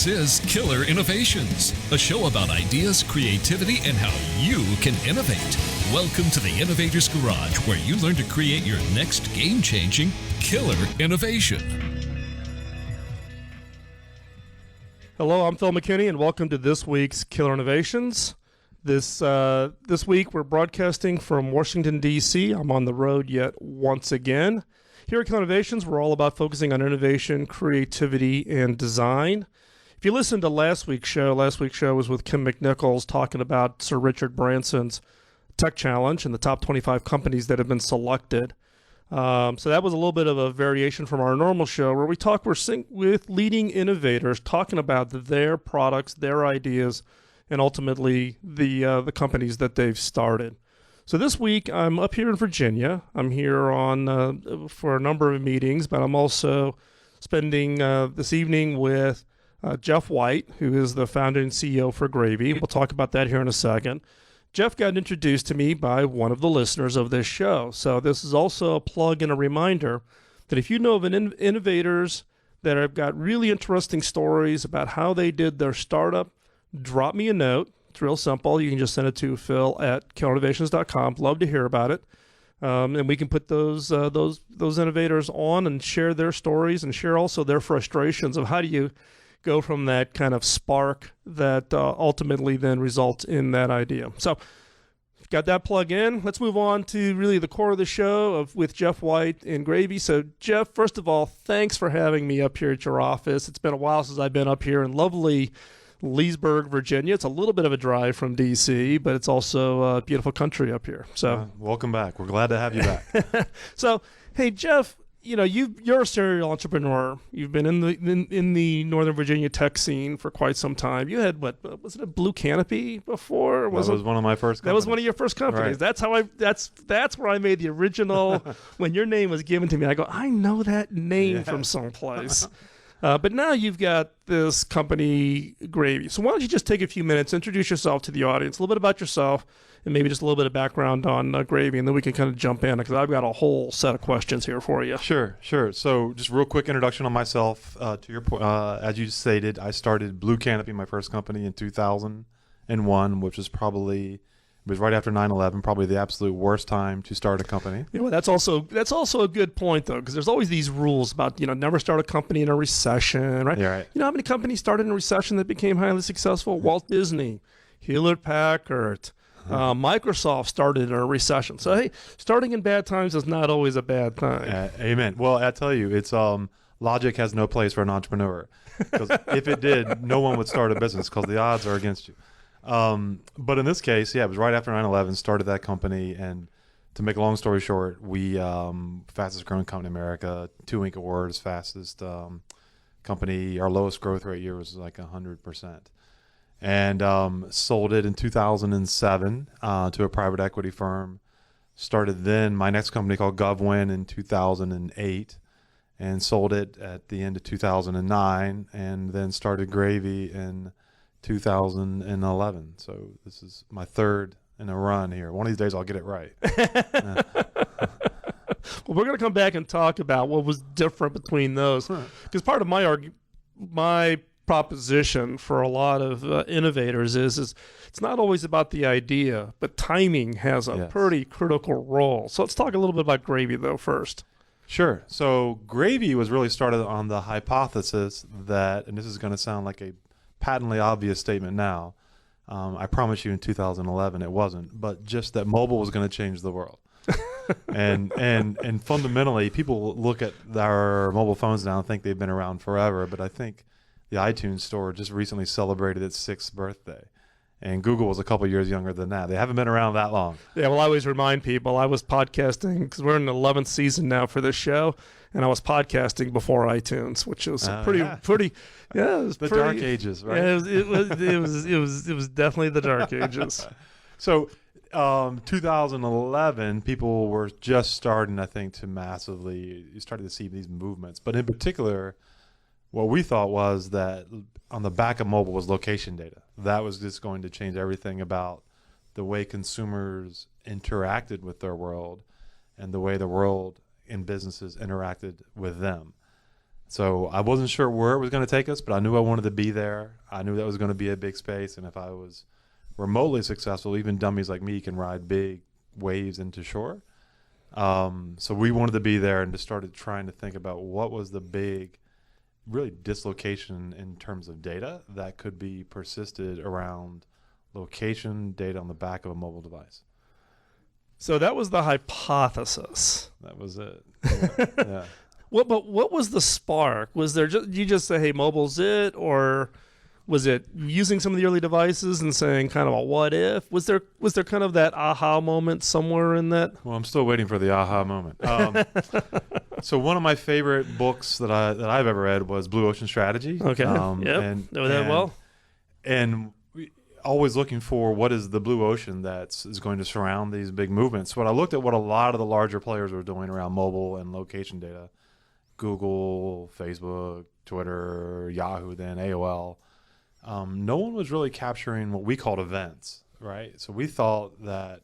This is Killer Innovations, a show about ideas, creativity, and how you can innovate. Welcome to the Innovator's Garage, where you learn to create your next game-changing killer innovation. Hello, I'm Phil McKinney, and welcome to this week's Killer Innovations. This week, we're broadcasting from Washington, D.C. I'm on the road yet once again. Here at Killer Innovations, we're all about focusing on innovation, creativity, and design. If you listened to last week's show was with Kim McNichols talking about Sir Richard Branson's Tech Challenge and the top 25 companies that have been selected. So that was a little bit of a variation from our normal show where we're with leading innovators talking about their products, their ideas, and ultimately the companies that they've started. So this week, I'm up here in Virginia. I'm here for a number of meetings, but I'm also spending this evening with Jeff White, who is the founder and CEO for Gravy. We'll talk about that here in a second. Jeff got introduced to me by one of the listeners of this show. So this is also a plug and a reminder that if you know of innovators that have got really interesting stories about how they did their startup, drop me a note. It's real simple. You can just send it to phil@killerinnovations.com. Love to hear about it. And we can put those innovators on and share their stories and share also their frustrations of how do you go from that kind of spark that ultimately then results in that idea. So got that plug in. Let's move on to really the core of the show with Jeff White and Gravy. So Jeff, first of all, thanks for having me up here at your office. It's been a while since I've been up here in lovely Leesburg, Virginia. It's a little bit of a drive from D.C., but it's also a beautiful country up here. So welcome back. We're glad to have you back. So, hey, Jeff, you're a serial entrepreneur. You've been in the Northern Virginia tech scene for quite some time. You had was it a Blue Canopy before? That was one of my first companies. That was one of your first companies. Right. That's where I made the original when your name was given to me. I go, I know that name from someplace. But now you've got this company, Gravy. So why don't you just take a few minutes, introduce yourself to the audience, a little bit about yourself, and maybe just a little bit of background on Gravy, and then we can kind of jump in, because I've got a whole set of questions here for you. Sure. So just real quick introduction on myself. To your point, as you stated, I started Blue Canopy, my first company, in 2001, which was right after 9/11, probably the absolute worst time to start a company. That's also a good point, though, because there's always these rules about never start a company in a recession, right? Yeah, right. You know how many companies started in a recession that became highly successful? Walt Disney, Hewlett Packard, Microsoft started in a recession. So hey, starting in bad times is not always a bad thing. Amen. Well, I tell you, it's logic has no place for an entrepreneur, because if it did, no one would start a business because the odds are against you. But in this case, it was right after 9/11, started that company. And to make a long story short, we, fastest growing company in America, 2 Inc. awards, fastest, company. Our lowest growth rate year was like 100%. And, sold it in 2007, to a private equity firm. Started then my next company called GovWin in 2008 and sold it at the end of 2009, and then started Gravy in 2011. So this is my third in a run here. One of these days I'll get it right. Well, we're going to come back and talk about what was different between those, because part of my proposition for a lot of innovators is it's not always about the idea, but timing has a pretty critical role. So let's talk a little bit about Gravy, though, first. Sure. So Gravy was really started on the hypothesis that, and this is going to sound like a patently obvious statement now, I promise you in 2011 it wasn't, but just that mobile was going to change the world. and fundamentally, people look at our mobile phones now and think they've been around forever, but I think the iTunes store just recently celebrated its 6th birthday. And Google was a couple years younger than that. They haven't been around that long. Yeah, well, I always remind people I was podcasting, because we're in the 11th season now for this show, and I was podcasting before iTunes, which was it was the dark ages, right? Yeah, it was definitely the dark ages. So, 2011, people were just starting, I think, you started to see these movements. But in particular, what we thought was that on the back of mobile was location data. That was just going to change everything about the way consumers interacted with their world and the way the world and businesses interacted with them. So I wasn't sure where it was going to take us, but I knew I wanted to be there. I knew that was going to be a big space, and if I was remotely successful, even dummies like me can ride big waves into shore. So we wanted to be there and just started trying to think about what was the big, really dislocation in terms of data that could be persisted around location data on the back of a mobile device. So that was the hypothesis. That was it. Yeah. But what was the spark? Was there you just say, hey, mobile's it, or was it using some of the early devices and saying kind of a what if? Was there kind of that aha moment somewhere in that? Well, I'm still waiting for the aha moment. So one of my favorite books that I've ever read was Blue Ocean Strategy. Okay. Know that well. And always looking for what is the blue ocean is going to surround these big movements. When I looked at what a lot of the larger players were doing around mobile and location data, Google, Facebook, Twitter, Yahoo, then AOL, no one was really capturing what we called events, right? So we thought that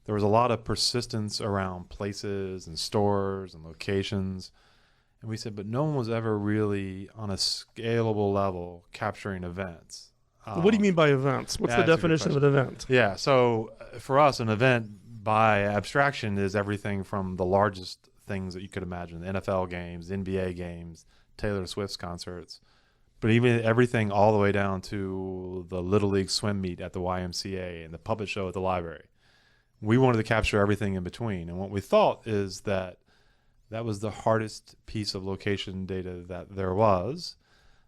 there was a lot of persistence around places and stores and locations. And we said, but no one was ever really on a scalable level capturing events. What do you mean by events? What's the definition of an event? Yeah, so for us, an event by abstraction is everything from the largest things that you could imagine, the NFL games, NBA games, Taylor Swift's concerts, but even everything all the way down to the Little League swim meet at the YMCA and the puppet show at the library. We wanted to capture everything in between. And what we thought is that was the hardest piece of location data that there was,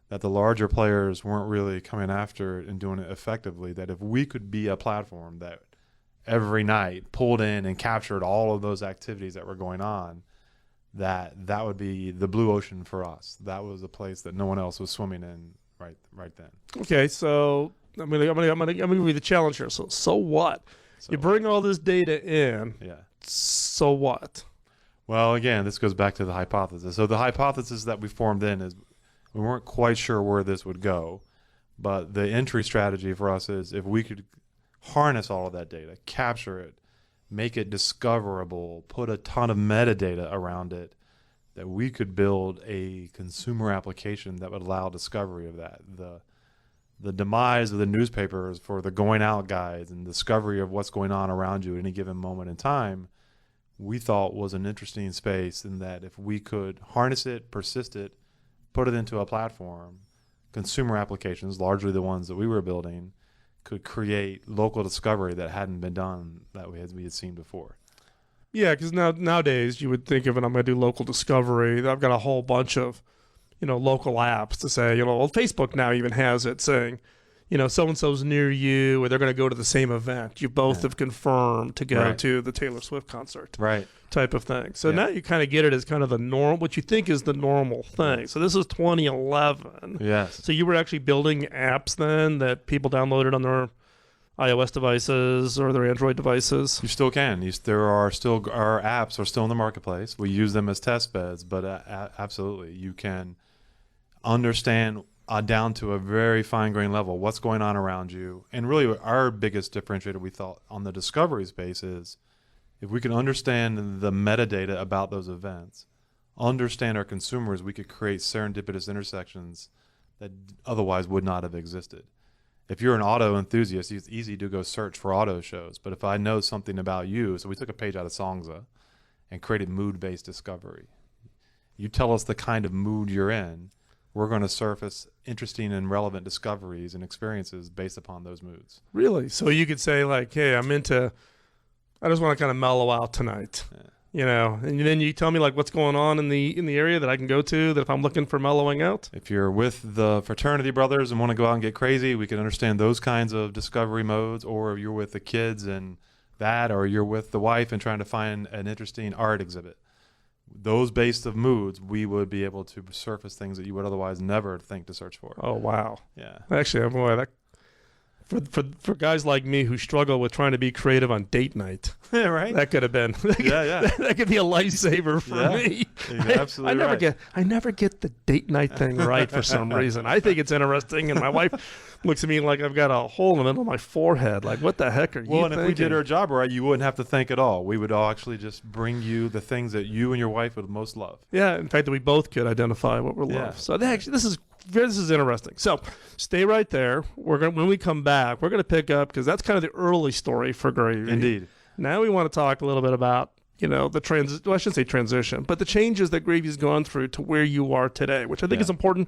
that the larger players weren't really coming after it and doing it effectively, that if we could be a platform that every night pulled in and captured all of those activities that were going on, that would be the blue ocean for us. That was a place that no one else was swimming in right then. Okay, so I'm gonna give you the challenge here. So what? So, you bring all this data in. Yeah. So what? Well, again, this goes back to the hypothesis. So the hypothesis that we formed then is we weren't quite sure where this would go, but the entry strategy for us is if we could harness all of that data, capture it, make it discoverable, put a ton of metadata around it, that we could build a consumer application that would allow discovery of that. The demise of the newspapers for the going out guides and discovery of what's going on around you at any given moment in time, we thought was an interesting space, in that if we could harness it, persist it, put it into a platform, consumer applications, largely the ones that we were building, could create local discovery that hadn't been done that we had seen before. Yeah, because nowadays you would think of it, I'm going to do local discovery. I've got a whole bunch of, local apps to say, well, Facebook now even has it saying, so-and-so's near you, or they're going to go to the same event. You both have confirmed to go to the Taylor Swift concert. Right. Type of thing. So now you kind of get it as kind of the norm, what you think is the normal thing. So this is 2011. Yes. So you were actually building apps then that people downloaded on their iOS devices or their Android devices? You still can. Our apps are still in the marketplace. We use them as test beds, but absolutely, you can understand down to a very fine-grained level what's going on around you. And really, our biggest differentiator, we thought, on the discovery space is if we can understand the metadata about those events, understand our consumers, we could create serendipitous intersections that otherwise would not have existed. If you're an auto enthusiast, it's easy to go search for auto shows. But if I know something about you, so we took a page out of Songza and created mood-based discovery. You tell us the kind of mood you're in, we're going to surface interesting and relevant discoveries and experiences based upon those moods. Really? So you could say like, hey, I just want to kind of mellow out tonight. Yeah. And then you tell me like what's going on in the area that I can go to, that if I'm looking for mellowing out. If you're with the fraternity brothers and want to go out and get crazy, we can understand those kinds of discovery modes. Or if you're with the kids and that, or you're with the wife and trying to find an interesting art exhibit. Those based of moods, we would be able to surface things that you would otherwise never think to search for. Oh, wow. Yeah. Actually, boy, for guys like me who struggle with trying to be creative on date night. Yeah, right. That could have been. That could be a lifesaver for me. You're absolutely I never get the date night thing right for some reason. I think it's interesting, and my wife looks at me like I've got a hole in the middle of my forehead. Like, what the heck are you thinking? Well, and if we did our job right, you wouldn't have to think at all. We would all actually just bring you the things that you and your wife would most love. Yeah, in fact, that we both could identify what we love. So this is interesting. So stay right there. When we come back, we're gonna pick up, because that's kind of the early story for Gravy. Indeed. Now we want to talk a little bit about the I shouldn't say transition, but the changes that Gravy's gone through to where you are today, which I think is important,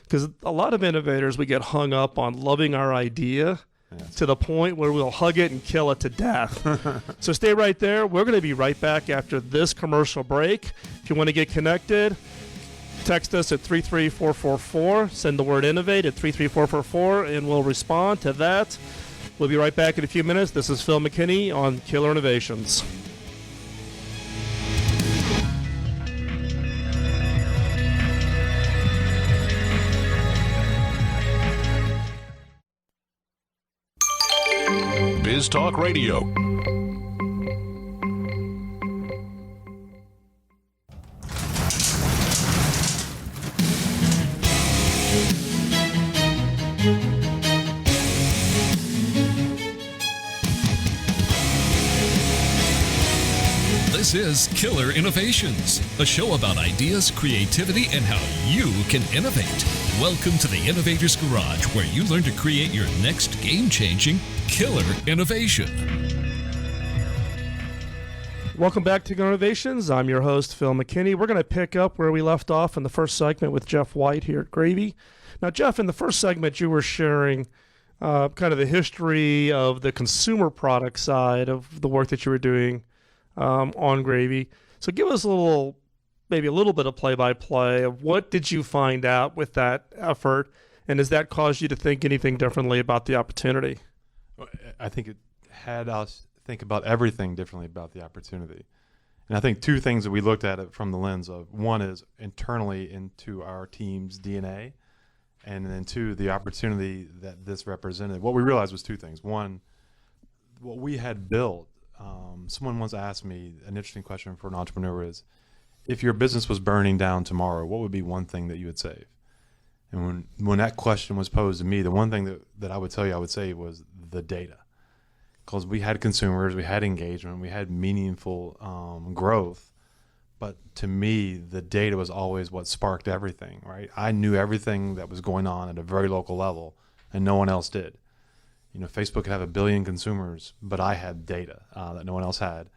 because a lot of innovators, we get hung up on loving our idea to the point where we'll hug it and kill it to death. So stay right there. We're going to be right back after this commercial break. If you want to get connected, text us at 33444. Send the word innovate at 33444, and we'll respond to that. We'll be right back in a few minutes. This is Phil McKinney on Killer Innovations. Biz Talk Radio. This is Killer Innovations, a show about ideas, creativity, and how you can innovate. Welcome to the Innovator's Garage, where you learn to create your next game-changing killer innovation. Welcome back to Killer Innovations. I'm your host, Phil McKinney. We're going to pick up where we left off in the first segment with Jeff White here at Gravy. Now, Jeff, in the first segment, you were sharing kind of the history of the consumer product side of the work that you were doing on Gravy. So give us maybe a little bit of play-by-play of what did you find out with that effort, and has that caused you to think anything differently about the opportunity? I think it had us think about everything differently about the opportunity. And I think two things that we looked at it from the lens of: one is internally into our team's DNA, and then two, the opportunity that this represented. What we realized was two things. One, what we had built. Someone once asked me an interesting question for an entrepreneur is, if your business was burning down tomorrow, what would be one thing that you would save? And when that question was posed to me, the one thing that I would tell you I would say was the data. Because we had consumers, we had engagement, we had meaningful growth. But to me, the data was always what sparked everything, right? I knew everything that was going on at a very local level, and no one else did. Facebook could have 1 billion consumers, but I had data that no one else had.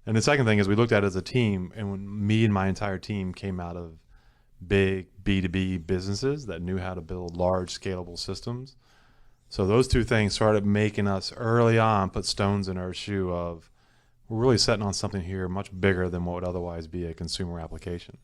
And the second thing is we looked at it as a team, and when me and my entire team came out of big B2B businesses that knew how to build large scalable systems. So those two things started making us early on put stones in our shoe of, we're really setting on something here much bigger than what would otherwise be a consumer application.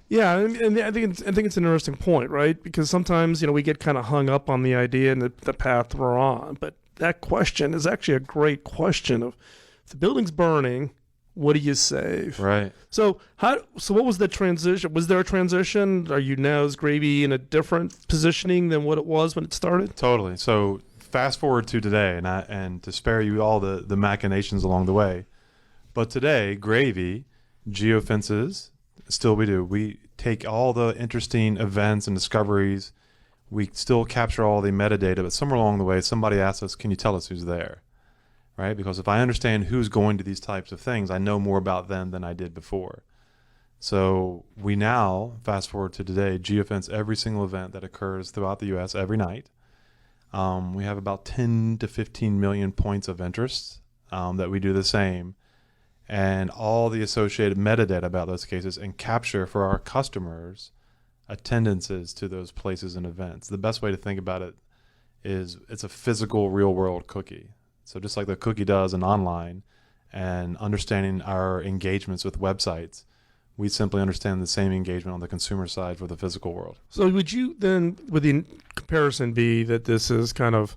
Yeah, and I think it's an interesting point, right? Because sometimes we get kind of hung up on the idea and the path we're on, but that question is actually a great question of, if the building's burning, what do you save? Right. So what was the transition? Was there a transition? Are you now as Gravy in a different positioning than what it was when it started? Totally. So fast forward to today, and to spare you all the machinations along the way, but today Gravy, geofences. Still we do. We take all the interesting events and discoveries. We still capture all the metadata, but somewhere along the way, somebody asks us, can you tell us who's there? Right? Because if I understand who's going to these types of things, I know more about them than I did before. So we now, fast forward to today, geofence every single event that occurs throughout the U.S. every night. We have about 10 to 15 million points of interest that we do the same. And all the associated metadata about those cases, and capture for our customers attendances to those places and events. The best way to think about it is it's a physical real world cookie. So just like the cookie does in online, and understanding our engagements with websites, we simply understand the same engagement on the consumer side for the physical world. So would the comparison be that this is kind of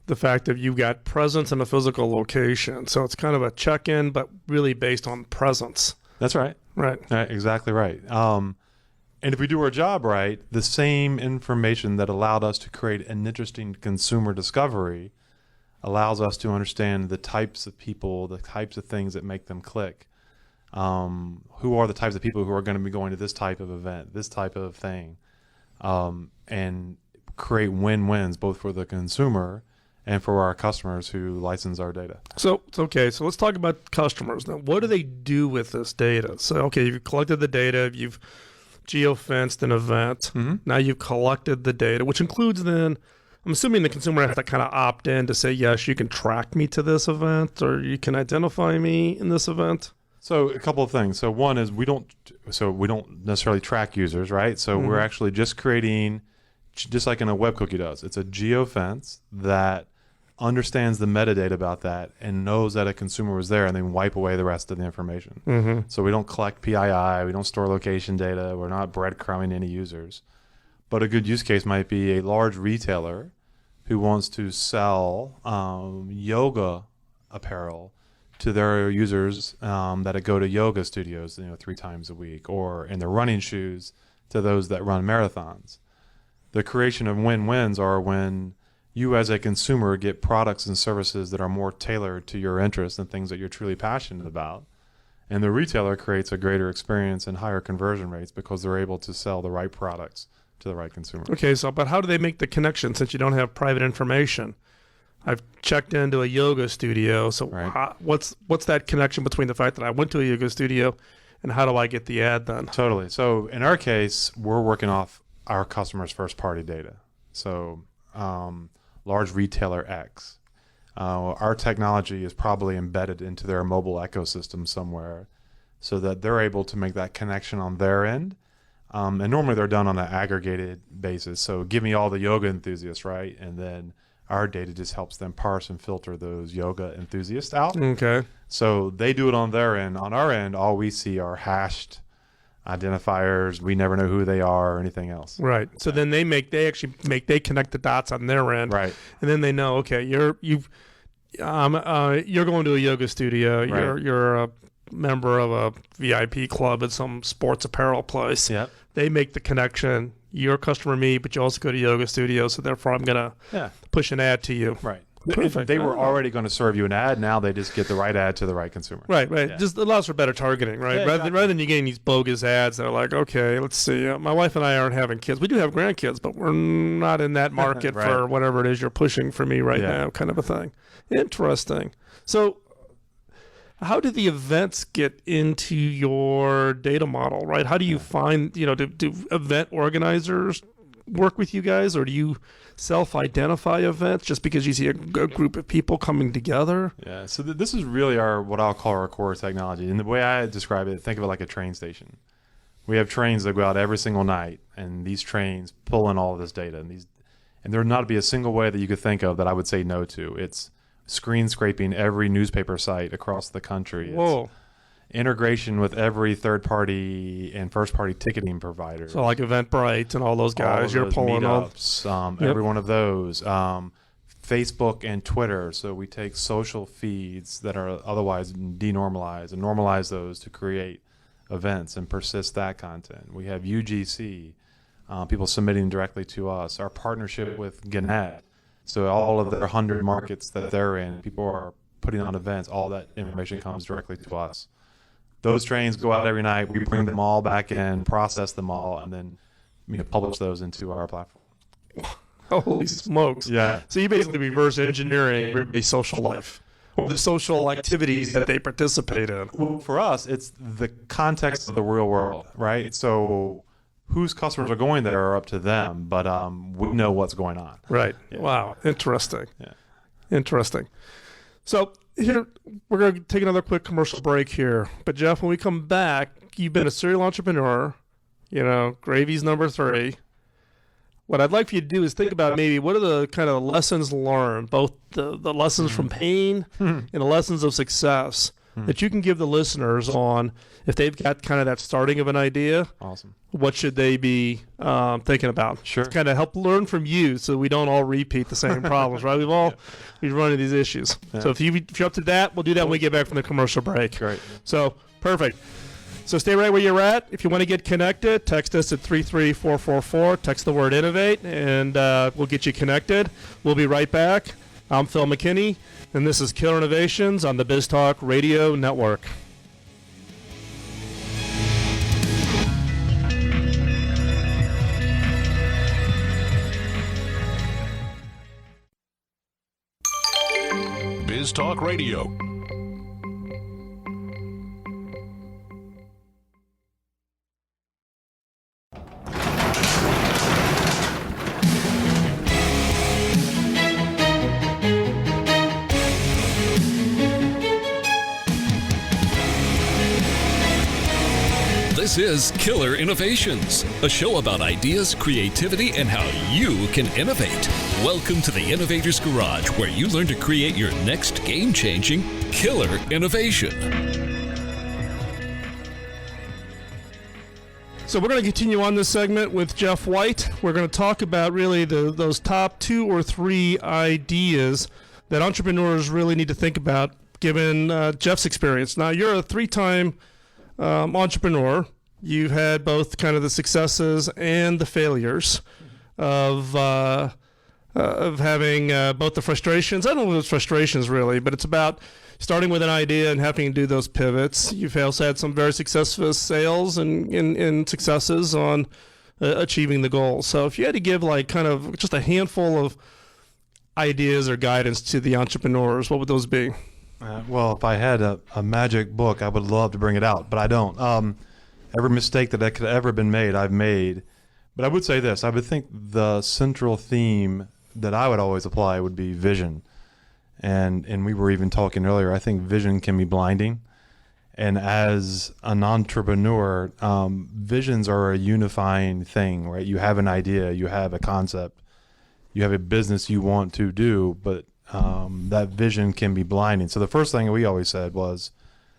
the fact that you've got presence in a physical location? So it's kind of a check-in, but really based on presence. That's right. Right. Exactly right. And if we do our job right, the same information that allowed us to create an interesting consumer discovery allows us to understand the types of people, the types of things that make them click. Who are the types of people who are going to be going to this type of event, this type of thing, and create win-wins both for the consumer and for our customers who license our data. So it's okay. So let's talk about customers now. What do they do with this data? So okay, you've collected the data, you've geofenced an event. Mm-hmm. Now you've collected the data, which includes then, I'm assuming the consumer has to kind of opt in to say, yes, you can track me to this event or you can identify me in this event. So a couple of things. So one is we don't necessarily track users, right? So we're actually just creating, just like in a web cookie does, it's a geofence that understands the metadata about that and knows that a consumer was there and then wipe away the rest of the information. So we don't collect PII, we don't store location data, we're not breadcrumbing any users. But a good use case might be a large retailer who wants to sell yoga apparel to their users that go to yoga studios 3 times a week, or in their running shoes to those that run marathons. The creation of win-wins are when you as a consumer get products and services that are more tailored to your interests and things that you're truly passionate about. And the retailer creates a greater experience and higher conversion rates because they're able to sell the right products to the right consumer. Okay, so but how do they make the connection since you don't have private information? I've checked into a yoga studio, so Right. what's that connection between the fact that I went to a yoga studio and how do I get the ad then? Totally. So in our case, we're working off our customers' first-party data. So large retailer X. Our technology is probably embedded into their mobile ecosystem somewhere so that they're able to make that connection on their end. And normally they're done on an aggregated basis. So give me all the yoga enthusiasts, right? And then our data just helps them parse and filter those yoga enthusiasts out. Okay. So they do it on their end. On our end, all we see are hashed identifiers. We never know who they are or anything else. Right. So then they connect the dots on their end. Right. And then they know, okay, you're going to a yoga studio. Right. You're a member of a VIP club at some sports apparel place. Yep. They make the connection. You're a customer of me, but you also go to yoga studio, so therefore I'm gonna push an ad to you. Right. Perfect. They were already going to serve you an ad. Now they just get the right ad to the right consumer. Right. Yeah. Just allows for better targeting, right? Yeah, Rather than you getting these bogus ads that are like, okay, let's see, my wife and I aren't having kids. We do have grandkids, but we're not in that market Right. for whatever it is you're pushing for me right now, kind of a thing. Interesting. So how do the events get into your data model, right? How do you find, do event organizers work with you guys, or do you self-identify events just because you see a group of people coming together? Yeah. So this is really what I'll call our core technology. And the way I describe it, think of it like a train station. We have trains that go out every single night, and these trains pull in all of this data. And there would not be a single way that you could think of that I would say no to. It's screen scraping every newspaper site across the country. Whoa. It's integration with every third-party and first-party ticketing provider. So like Eventbrite and all those All guys, of you're those pulling on. meetups, every one of those. Facebook and Twitter. So we take social feeds that are otherwise denormalized and normalize those to create events and persist that content. We have UGC, people submitting directly to us. Our partnership with Gannett. So all of their 100 markets that they're in, people are putting on events. All that information comes directly to us. Those trains go out every night. We bring them all back in, process them all, and then publish those into our platform. Holy smokes. Yeah. So you basically reverse engineering everybody's social life, or the social activities that they participate in. Well, for us, it's the context of the real world, right? So whose customers are going there are up to them, but we know what's going on. Right. Yeah. Wow. Interesting. Yeah. Interesting. So here, we're going to take another quick commercial break here. But Jeff, when we come back, you've been a serial entrepreneur, Gravy's number 3. What I'd like for you to do is think about maybe what are the kind of lessons learned, both the lessons from pain and the lessons of success that you can give the listeners on if they've got kind of that starting of an idea. Awesome. What should they be thinking about? Sure. To kind of help learn from you so we don't all repeat the same problems, right? We've run into these issues. Yeah. So if you're up to that, we'll do that when we get back from the commercial break. Great. So, perfect. So stay right where you're at. If you want to get connected, text us at 33444. Text the word innovate, and we'll get you connected. We'll be right back. I'm Phil McKinney, and this is Killer Innovations on the BizTalk Radio Network. BizTalk Radio. This is Killer Innovations, a show about ideas, creativity, and how you can innovate. Welcome to the Innovator's Garage, where you learn to create your next game-changing killer innovation. So we're going to continue on this segment with Jeff White. We're going to talk about really those top 2 or 3 ideas that entrepreneurs really need to think about, given Jeff's experience. Now, you're a 3-time entrepreneur. You've had both kind of the successes and the failures of having both the frustrations. I don't know if it's frustrations really, but it's about starting with an idea and having to do those pivots. You've also had some very successful sales and successes on achieving the goals. So if you had to give like kind of just a handful of ideas or guidance to the entrepreneurs, what would those be? Well, if I had a magic book, I would love to bring it out, but I don't. Every mistake that could have ever been made, I've made. But I would say this. I would think the central theme that I would always apply would be vision. And we were even talking earlier, I think vision can be blinding. And as an entrepreneur, visions are a unifying thing, right? You have an idea, you have a concept, you have a business you want to do, but that vision can be blinding. So the first thing we always said was,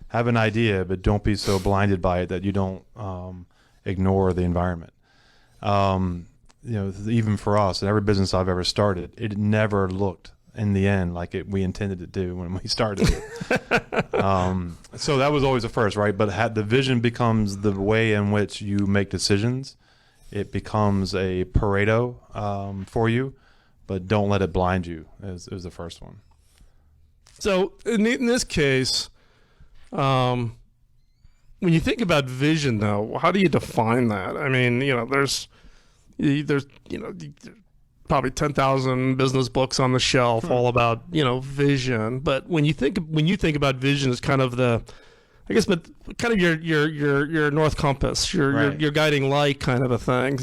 have an idea, but don't be so blinded by it that you don't ignore the environment. Even for us, in every business I've ever started, it never looked in the end like we intended it to when we started it. So that was always the first, right? But the vision becomes the way in which you make decisions. It becomes a Pareto for you, but don't let it blind you is the first one. So in this case, when you think about vision, though, how do you define that? I mean, there's probably 10,000 business books on the shelf all about vision. But when you think about vision, it's kind of but kind of your north compass, your guiding light, kind of a thing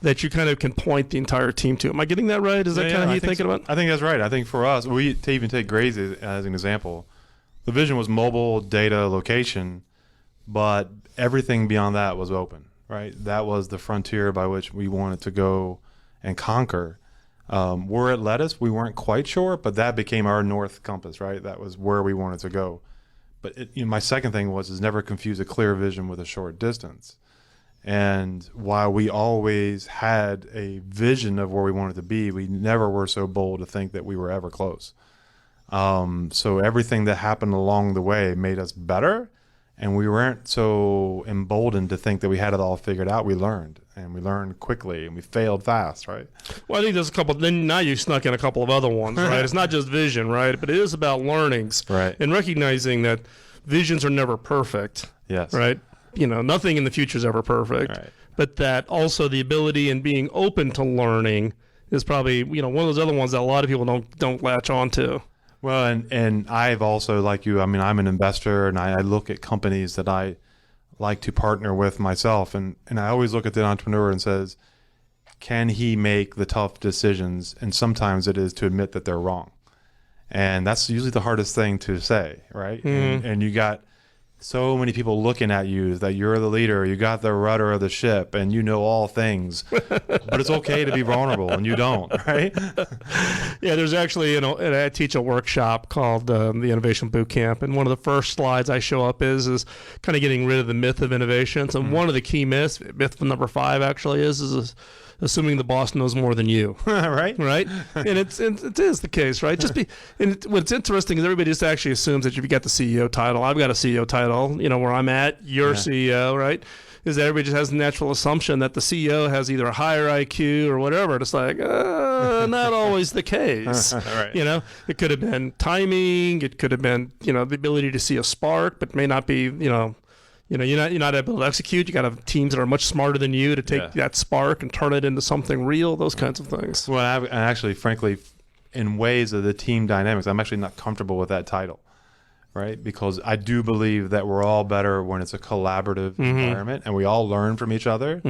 that you kind of can point the entire team to. Am I getting that right? Is that kind of how you're thinking about? I think that's right. I think for us, to even take Graze as an example. The vision was mobile, data, location, but everything beyond that was open, right? That was the frontier by which we wanted to go and conquer. Where it led us, we weren't quite sure, but that became our north compass, right? That was where we wanted to go. But my second thing is never confuse a clear vision with a short distance. And while we always had a vision of where we wanted to be, we never were so bold to think that we were ever close. So everything that happened along the way made us better, and we weren't so emboldened to think that we had it all figured out. We learned quickly, and we failed fast, right? Well, I think there's a couple. Then now you snuck in a couple of other ones, right? It's not just vision, right? But it is about learnings, right? And recognizing that visions are never perfect, yes, right? Nothing in the future is ever perfect, right. But that also the ability and being open to learning is probably one of those other ones that a lot of people don't latch on to. Well, and I've also, like you, I'm an investor, and I look at companies that I like to partner with myself, and I always look at the entrepreneur and says, can he make the tough decisions? And sometimes it is to admit that they're wrong. And that's usually the hardest thing to say, right? Mm. And you got so many people looking at you that you're the leader, you got the rudder of the ship, and you know all things. But it's okay to be vulnerable, and you don't, right? Yeah, there's actually, I teach a workshop called the Innovation Boot Camp, and one of the first slides I show up is kind of getting rid of the myth of innovation. So one of the key myth number 5 actually is assuming the boss knows more than you. Right? Right? And it is the case, right? What's interesting is everybody just actually assumes that if you got the CEO title, I've got a CEO title, where I'm at, you're CEO, right? Is that everybody just has a natural assumption that the CEO has either a higher IQ or whatever. It's like, not always the case. Right. It could have been timing. It could have been, the ability to see a spark, but may not be, you're not able to execute. You got to have teams that are much smarter than you to take that spark and turn it into something real, those kinds of things. Well, I actually, frankly, in ways of the team dynamics, I'm actually not comfortable with that title. Right, because I do believe that we're all better when it's a collaborative environment and we all learn from each other.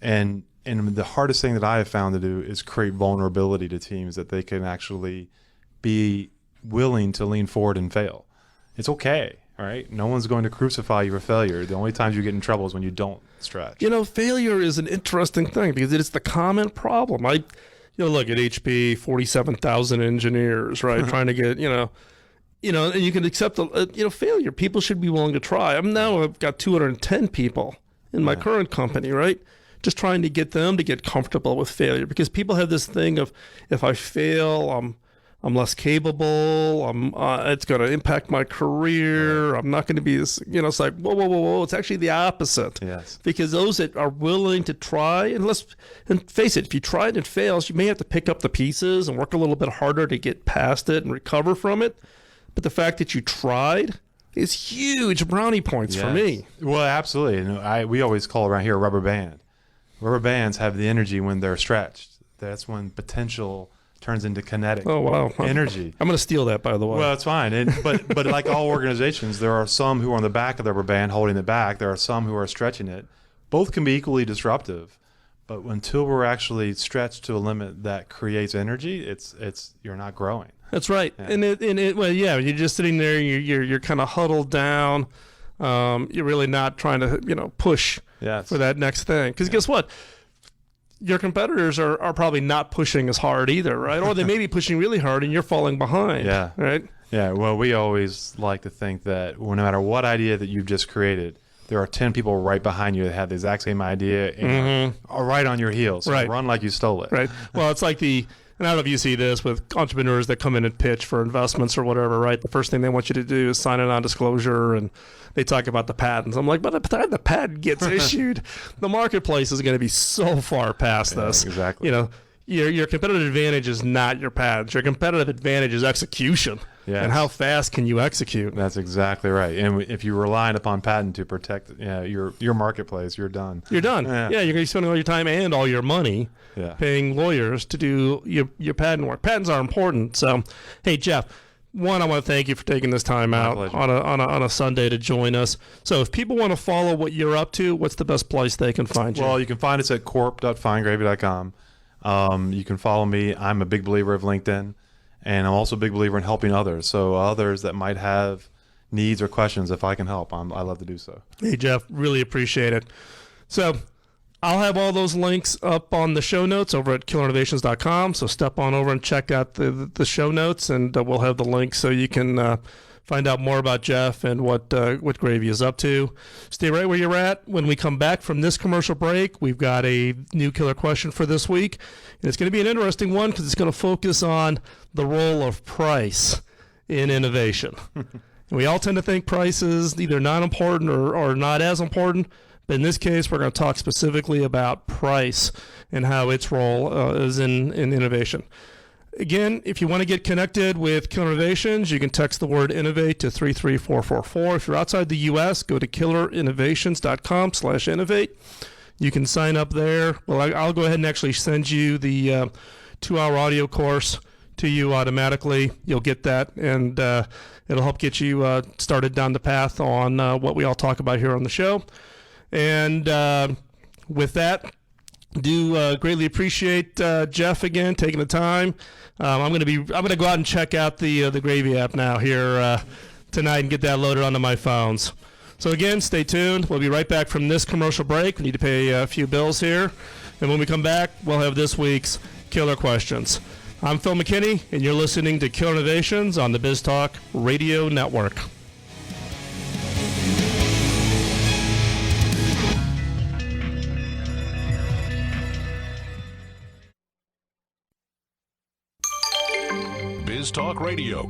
And the hardest thing that I have found to do is create vulnerability to teams that they can actually be willing to lean forward and fail. It's okay, right? No one's going to crucify you for failure. The only times you get in trouble is when you don't stretch. Failure is an interesting thing because it's the common problem. Look at HP, 47,000 engineers, right, trying to get, and you can accept failure. People should be willing to try. I've got 210 people in my current company, right? Just trying to get them to get comfortable with failure because people have this thing of if I fail, I'm less capable. It's going to impact my career. I'm not going to be this. It's like whoa. It's actually the opposite. Yes. Because those that are willing to try and face it, if you try it and it fails, you may have to pick up the pieces and work a little bit harder to get past it and recover from it. But the fact that you tried is huge brownie points for me. Well, absolutely. We always call around here a rubber band. Rubber bands have the energy when they're stretched. That's when potential turns into kinetic energy. I'm going to steal that, by the way. Well, it's fine. But like all organizations, there are some who are on the back of the rubber band holding it back. There are some who are stretching it. Both can be equally disruptive. But until we're actually stretched to a limit that creates energy, it's you're not growing. That's right. Yeah. You're just sitting there. You're kind of huddled down. You're really not trying to push for that next thing. Because guess what? Your competitors are probably not pushing as hard either, right? Or they may be pushing really hard and you're falling behind. Yeah. Right. Yeah. Well, we always like to think that no matter what idea that you've just created, there are 10 people right behind you that have the exact same idea and are right on your heels. So run like you stole it. Right. Well, it's like and I don't know if you see this with entrepreneurs that come in and pitch for investments or whatever, right? The first thing they want you to do is sign a non-disclosure, and they talk about the patents. I'm like, but by the time the patent gets issued, the marketplace is going to be so far past this. Exactly. Your competitive advantage is not your patents. Your competitive advantage is execution. Yes. And how fast can you execute? That's exactly right. And if you're relying upon patent to protect your marketplace, you're done. You're done. Yeah, you're going to be spending all your time and all your money paying lawyers to do your patent work. Patents are important. So, hey, Jeff, one, I want to thank you for taking this time out on a Sunday to join us. So if people want to follow what you're up to, what's the best place they can find you? Well, you can find us at corp.findgravy.com. You can follow me. I'm a big believer of LinkedIn. And I'm also a big believer in helping others. So others that might have needs or questions, if I can help, I love to do so. Hey, Jeff, really appreciate it. So I'll have all those links up on the show notes over at killerinnovations.com. So step on over and check out the show notes, and we'll have the link so you can find out more about Jeff and what Gravy is up to. Stay right where you're at. When we come back from this commercial break, we've got a new killer question for this week. And it's going to be an interesting one because it's going to focus on the role of price in innovation. And we all tend to think price is either not important or not as important. But in this case, we're going to talk specifically about price and how its role is in innovation. Again, if you want to get connected with Killer Innovations, you can text the word innovate to 33444. If you're outside the U.S., go to killerinnovations.com/innovate. You can sign up there. Well, I'll go ahead and actually send you the 2-hour audio course to you automatically. You'll get that, and it'll help get you started down the path on what we all talk about here on the show. And with that, do greatly appreciate Jeff again taking the time. I'm gonna go out and check out the Gravy app now here tonight and get that loaded onto my phones. So again, stay tuned. We'll be right back from this commercial break. We need to pay a few bills here, and when we come back, we'll have this week's Killer Questions. I'm Phil McKinney, and you're listening to Killer Innovations on the BizTalk Radio Network. Biz Talk Radio.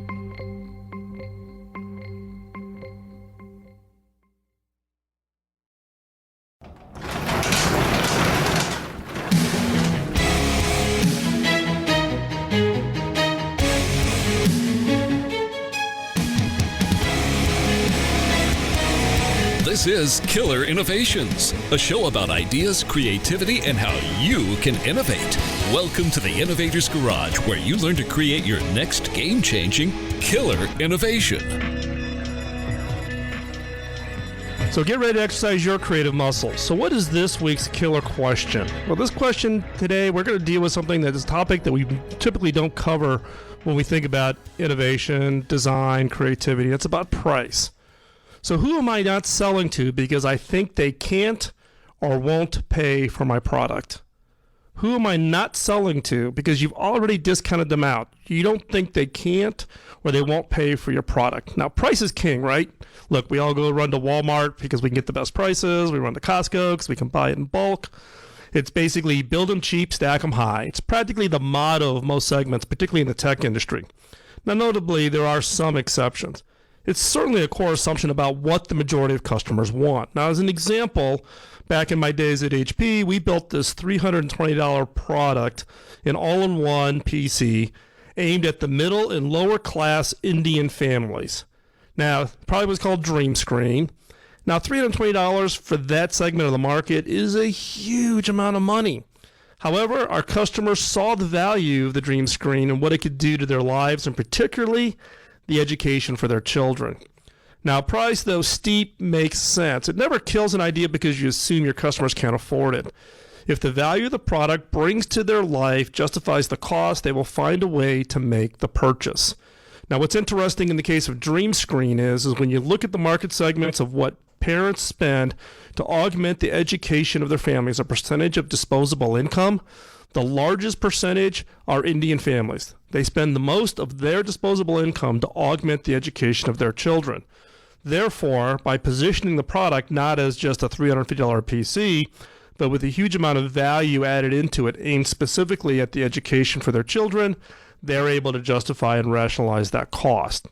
This is Killer Innovations, a show about ideas, creativity, and how you can innovate. Welcome to the Innovator's Garage, where you learn to create your next game-changing killer innovation. So get ready to exercise your creative muscles. So what is this week's killer question? Well, this question today, we're going to deal with something that is a topic that we typically don't cover when we think about innovation, design, creativity. It's about price. So who am I not selling to because I think they can't or won't pay for my product? Who am I not selling to because you've already discounted them out? You don't think they can't or they won't pay for your product. Now, price is king, right? Look, we all go run to Walmart because we can get the best prices. We run to Costco because we can buy it in bulk. It's basically build them cheap, stack them high. It's practically the motto of most segments, particularly in the tech industry. Now, notably, there are some exceptions. It's certainly a core assumption about what the majority of customers want. Now, as an example, back in my days at HP, we built this $320 product, an all-in-one PC, aimed at the middle and lower class Indian families. Now, it probably was called Dream Screen. Now, $320 for that segment of the market is a huge amount of money. However, our customers saw the value of the Dream Screen and what it could do to their lives, and particularly the education for their children. Now, price, though steep, makes sense. It never kills an idea because you assume your customers can't afford it. If the value of the product brings to their life justifies the cost, they will find a way to make the purchase. Now, what's interesting in the case of Dream Screen is when you look at the market segments of what parents spend to augment the education of their families, a percentage of disposable income, the largest percentage are Indian families. They spend the most of their disposable income to augment the education of their children. Therefore, by positioning the product not as just a $350 PC, but with a huge amount of value added into it aimed specifically at the education for their children, they're able to justify and rationalize that cost.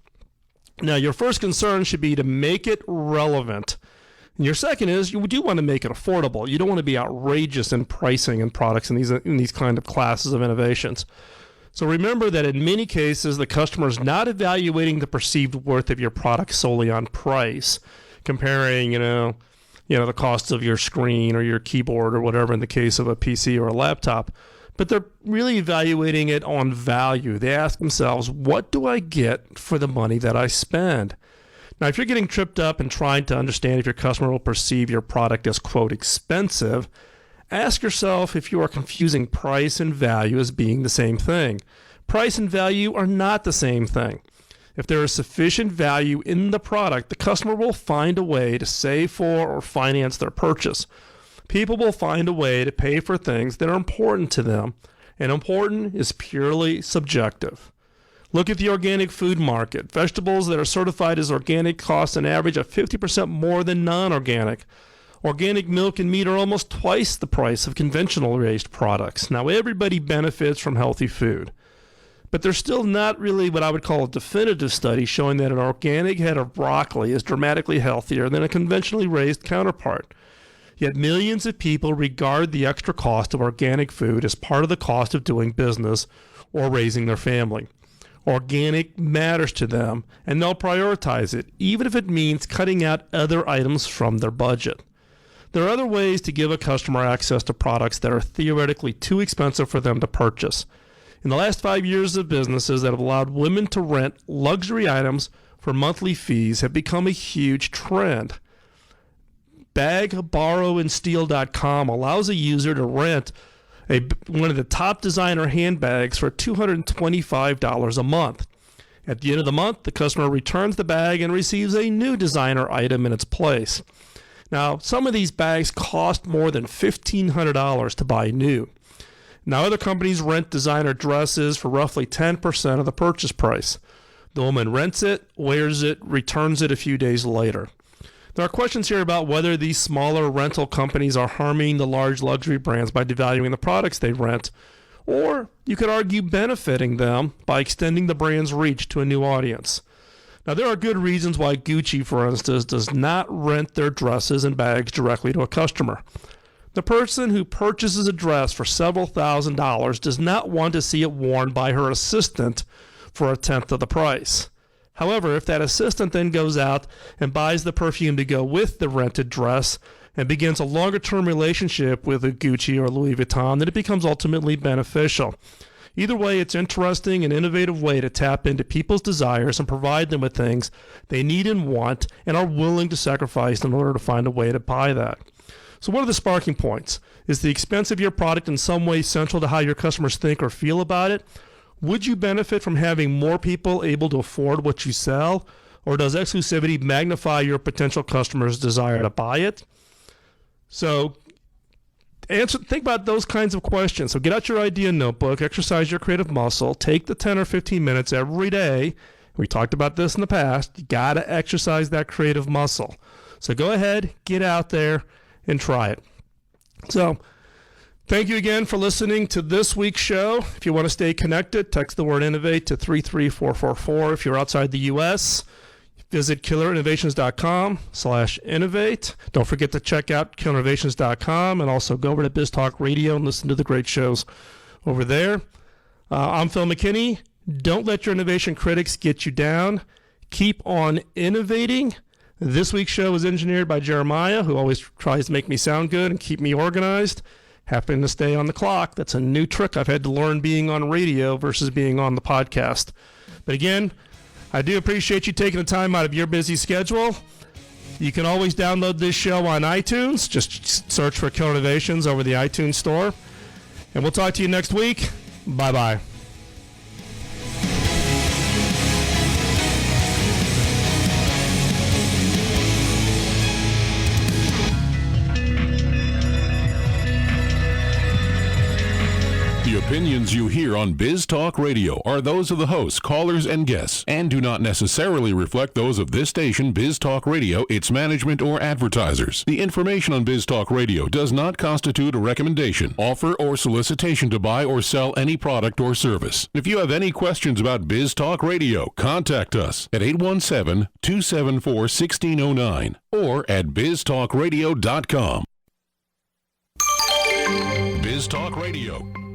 Now, your first concern should be to make it relevant. And your second is you do want to make it affordable. You don't want to be outrageous in pricing and products in these kind of classes of innovations. So remember that in many cases, the customer is not evaluating the perceived worth of your product solely on price, comparing, the cost of your screen or your keyboard or whatever in the case of a PC or a laptop. But they're really evaluating it on value. They ask themselves, what do I get for the money that I spend? Now, if you're getting tripped up and trying to understand if your customer will perceive your product as, quote, expensive, ask yourself if you are confusing price and value as being the same thing. Price and value are not the same thing. If there is sufficient value in the product, the customer will find a way to save for or finance their purchase. People will find a way to pay for things that are important to them, and important is purely subjective. Look at the organic food market. Vegetables that are certified as organic cost an average of 50% more than non-organic. Organic milk and meat are almost twice the price of conventional raised products. Now, everybody benefits from healthy food, but there's still not really what I would call a definitive study showing that an organic head of broccoli is dramatically healthier than a conventionally raised counterpart. Yet millions of people regard the extra cost of organic food as part of the cost of doing business or raising their family. Organic matters to them, and they'll prioritize it, even if it means cutting out other items from their budget. There are other ways to give a customer access to products that are theoretically too expensive for them to purchase. In the last 5 years of businesses that have allowed women to rent luxury items for monthly fees have become a huge trend. BagBorrowandSteal.com allows a user to rent one of the top designer handbags for $225 a month. At the end of the month, the customer returns the bag and receives a new designer item in its place. Now, some of these bags cost more than $1,500 to buy new. Now, other companies rent designer dresses for roughly 10% of the purchase price. The woman rents it, wears it, returns it a few days later. There are questions here about whether these smaller rental companies are harming the large luxury brands by devaluing the products they rent, or you could argue benefiting them by extending the brand's reach to a new audience. Now, there are good reasons why Gucci, for instance, does not rent their dresses and bags directly to a customer. The person who purchases a dress for several $1,000s does not want to see it worn by her assistant for a tenth of the price. However, if that assistant then goes out and buys the perfume to go with the rented dress and begins a longer-term relationship with a Gucci or Louis Vuitton, then it becomes ultimately beneficial. Either way, it's an interesting and innovative way to tap into people's desires and provide them with things they need and want and are willing to sacrifice in order to find a way to buy that. So what are the sparking points? Is the expense of your product in some way central to how your customers think or feel about it? Would you benefit from having more people able to afford what you sell? Or does exclusivity magnify your potential customers' desire to buy it? So think about those kinds of questions. So get out your idea notebook, exercise your creative muscle, take the 10 or 15 minutes every day. We talked about this in the past. You got to exercise that creative muscle. So go ahead, get out there, and try it. So thank you again for listening to this week's show. If you want to stay connected, text the word innovate to 33444. If you're outside the U.S., visit killerinnovations.com/innovate. Don't forget to check out killerinnovations.com and also go over to Biz Talk Radio and listen to the great shows over there. I'm Phil McKinney. Don't let your innovation critics get you down. Keep on innovating. This week's show was engineered by Jeremiah, who always tries to make me sound good and keep me organized. Happen to stay on the clock. That's a new trick I've had to learn being on radio versus being on the podcast. But again, I do appreciate you taking the time out of your busy schedule. You can always download this show on iTunes. Just search for Killer Innovations over the iTunes store. And we'll talk to you next week. Bye-bye. The opinions you hear on Biz Talk Radio are those of the hosts, callers, and guests, and do not necessarily reflect those of this station, Biz Talk Radio, its management, or advertisers. The information on Biz Talk Radio does not constitute a recommendation, offer, or solicitation to buy or sell any product or service. If you have any questions about Biz Talk Radio, contact us at 817-274-1609 or at biztalkradio.com. Biz Talk Radio.